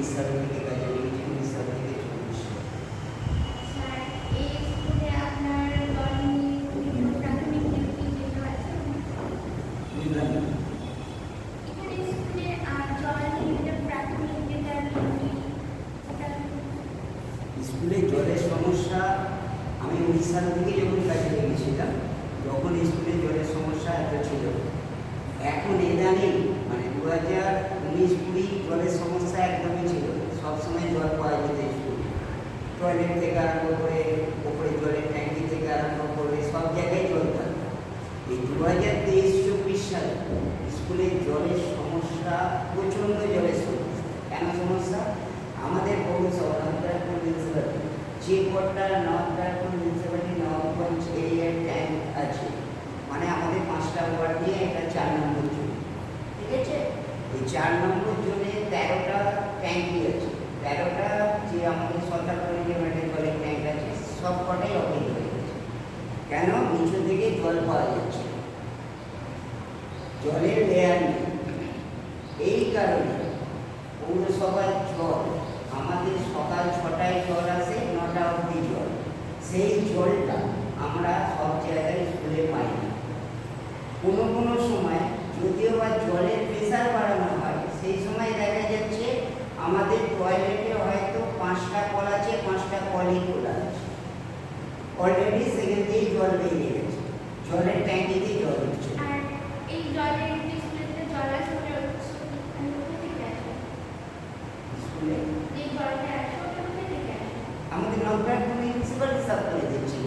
উড়িষ্যার থেকে কাজে লেগেছি, উড়িষ্যার থেকে 24 সাল। স্যার, এই স্কুলে আপনার জল নিয়ে বিভিন্ন প্রাথমিক ডিউটি যেগুলো আছে বুঝলাম না। এখানে স্কুলে জল নিয়ে যেটা প্রাথমিক যেটা ডিউটি ওটা স্কুলে জলের সমস্যা, আমি উড়িষ্যার থেকে যখন কাজে লেগেছিলাম তখন স্কুলে জলের সমস্যা এত ছিল না। এখন ইদানিং মানে 2019-20 জলের সমস্যা একদমই ছিল না। সবসময় জল পাওয়া যেত স্কুলে, টয়লেট থেকে আরম্ভ করে ওপরে জলের ট্যাঙ্কি থেকে আরম্ভ করে সব জায়গায় জল থাকতো। এই 2023-24 সালে স্কুলে জলের সমস্যা, প্রচণ্ড জলের সমস্যা। কেন সমস্যা? আমাদের পৌরসভা নবগ্রামপুর মিউনিসিপ্যালিটি, যে কটা নবগ্রামপুর মিউনিসিপ্যালিটি নবাবগঞ্জ এরিয়ার ট্যাঙ্ক আছে, মানে আমাদের 5টা ওয়ার্ড নিয়ে একটা 4 নম্বর জোন, ঠিক আছে? এই 4 নম্বর জোনে 13টা ট্যাঙ্কি আছে। 13টা যে আমাদের সরকার যে জলের ট্যাঙ্ক আছে সব কটাই অকেজ হয়ে গেছে। কেন? নিচু থেকে জল পাওয়া যাচ্ছে, জলের লেয়ার নেই। এই কারণে পৌরসভার জল আমাদের সকাল 6টায় জল আসে, 9টা অবধি জল। সেই জলটা আমরা সব জায়গায় স্কুলে পাই না। কোনো কোনো সময় যদিও বা জলের প্রেশার বাড়ানো হয়, সেই সময় দেখা যাচ্ছে আমাদের টয়লেটে হয়তো 5টা কল আছে, 5টা কলই খোলা আছে, অলরেডি সেখান থেকেই জল বেরিয়ে গেছে, জলের ট্যাঙ্কিতে জল হচ্ছে। আর এই জলের যে স্কুলেতে জল আসে ওটা উৎস কোথা থেকে আসে? স্কুলে যে জলটা আসে ওটা কোথা থেকে আসে? আমাদের নবগ্রামপুর মিউনিসিপ্যালিটি সাপ্লাই দিচ্ছে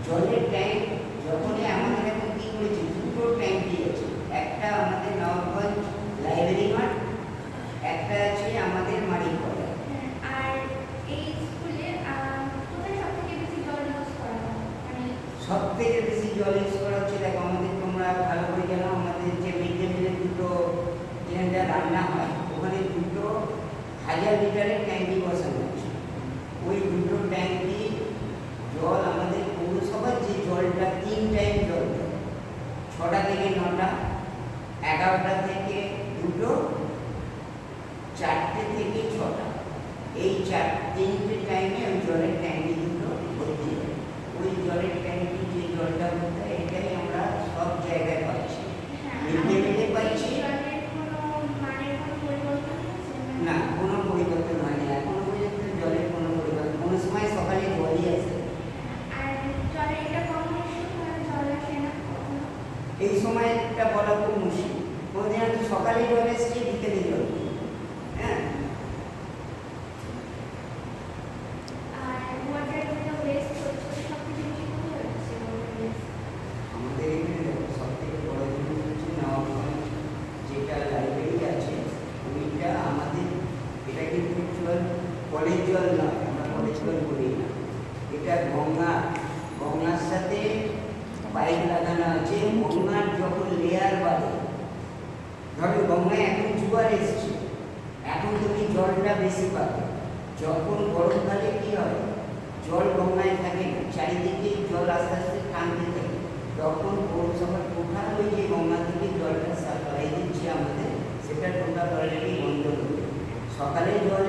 জলের ট্যাঙ্ক। যখনই আমাদের এখন কী করেছে, 2টো ট্যাঙ্কি আছে। একটা আমাদের নবাবগঞ্জ লাইব্রেরি মাঠ, একটা আছে আমাদের মারিকপাড়া। হ্যাঁ, আর এই স্কুলে কোথায় সবথেকে বেশি জল ইউজ করা হয়? মানে সব থেকে বেশি জল ইউজ করা হচ্ছে, দেখো আমাদের, তোমরা ভালো করে জানো, আমাদের যে মিড ডে মিলে 2টো যেখানটা রান্না হয় ওখানে 2,000 লিটারের ট্যাঙ্কি বসানো হচ্ছে। ওই 2টো ট্যাঙ্কি জল আমাদের পৌরসভার যে জলটা 3 টাইম জল দেয়, 6টা থেকে 9টা, 11টা থেকে 2টো, 4টে থেকে 6টা, এই 3টে টাইমে ওই জলের ট্যাঙ্কি 2টো ভর্তি হয়। ওই জলের ট্যাঙ্কি যে জলটা ভর্তি হয় এটাই আমরা সব জায়গায় পাচ্ছি, মিড ডে মিলে পাচ্ছি। জলের কোনো মানের কোনো পরিবর্তন হয়েছে? না, কোনো পরিবর্তন হয়নি এখনো পর্যন্ত, জলের কোনো পরিবর্তন। কোনো সময় সকালে জলই আসে, আর জলের এটা কখন জল আসে না কখনো? এই সময়টা বলা খুব মুশকিল। কোনোদিন হয়তো সকালে জল এসছে, বিকেলে জল নেই। হ্যাঁ, আর ওয়াটার যেটা ওয়েস্ট হচ্ছে সব থেকে বেশি কোথায় হচ্ছে ওয়াটার ওয়েস্ট? আমাদের এখানে দেখো সব থেকে বড় জিনিস হচ্ছে নবাবগঞ্জ যেটা লাইব্রেরি আছে, ওইটা আমাদের, এটা কিন্তু অ্যাকচুয়াল কলের জল নয়, আমরা কলের জল বলি না, এটা গঙ্গার সাথে পাইপ লাগানো আছে। গঙ্গার যখন লেয়ার বাড়ে, ধরো গঙ্গায় এখন জোয়ার এসছে, এখন তুমি জলটা বেশি পাবে। যখন গরমকালে কি হয়, জল গঙ্গায় থাকে না, চারিদিকে জল আস্তে আস্তে টানতে থাকে, তখন পৌরসভার টোটাল ওই যে গঙ্গা থেকে জলটা সাপ্লাই দিচ্ছে আমাদের, সেটা টোটাল অলরেডি বন্ধ হয়ে যায়। সকালে জল